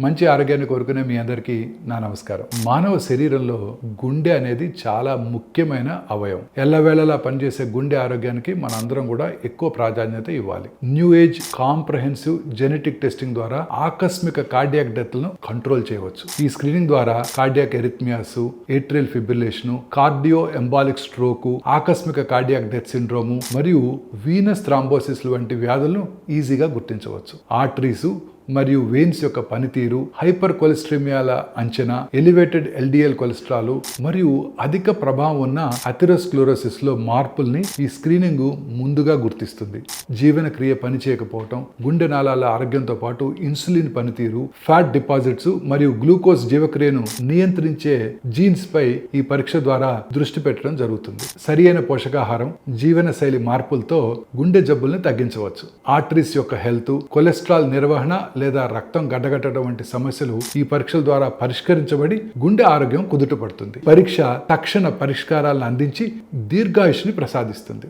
మంచి ఆరోగ్యాన్ని కోరుకునే మీ అందరికీ నా నమస్కారం. మానవ శరీరంలో గుండె అనేది చాలా ముఖ్యమైన అవయవం. ఎల్లవేళలా పనిచేసే గుండె ఆరోగ్యానికి మనందరం కూడా ఎక్కువ ప్రాధాన్యత ఇవ్వాలి. New age comprehensive genetic testing ద్వారా ఆకస్మిక కార్డియాక్ డెత్లను కంట్రోల్ చేయవచ్చు. ఈ స్క్రీనింగ్ ద్వారా cardiac arrhythmias, atrial fibrillation, cardio embolic stroke, ఆకస్మిక కార్డియాక్ డెత్ సిండ్రోము మరియు వీనస్ థ్రాంబోసిస్ వంటి వ్యాధులను ఈజీగా గుర్తించవచ్చు. ఆర్టరీస్ మరియు వెయిన్స్ యొక్క పనితీరు, హైపర్ కొలెస్ట్రీమియాల అంచనా, ఎలివేటెడ్ ఎల్డిఎల్ కొలెస్ట్రాల్ మరియు అధిక ప్రభావం ఉన్న అథెరోస్క్లెరోసిస్ లో మార్పుల్ని ఈ స్క్రీనింగ్ ముందుగా గుర్తిస్తుంది. జీవన క్రియ పనిచేయకపోవటం, గుండె నాళాల ఆరోగ్యంతో పాటు ఇన్సులిన్ పనితీరు, ఫ్యాట్ డిపాజిట్స్ మరియు గ్లూకోజ్ జీవక్రియను నియంత్రించే జీన్స్ పై ఈ పరీక్ష ద్వారా దృష్టి పెట్టడం జరుగుతుంది. సరి అయిన పోషకాహారం, జీవన శైలి మార్పులతో గుండె జబ్బుల్ని తగ్గించవచ్చు. ఆర్టరీస్ యొక్క హెల్త్, కొలెస్ట్రాల్ నిర్వహణ లేదా రక్తం గడ్డగట్టడం వంటి సమస్యలు ఈ పరీక్షల ద్వారా పరిష్కరించబడి గుండె ఆరోగ్యం కుదుటపడుతుంది. పరీక్ష తక్షణ పరిష్కారాలను అందించి దీర్ఘాయుష్ని ప్రసాదిస్తుంది.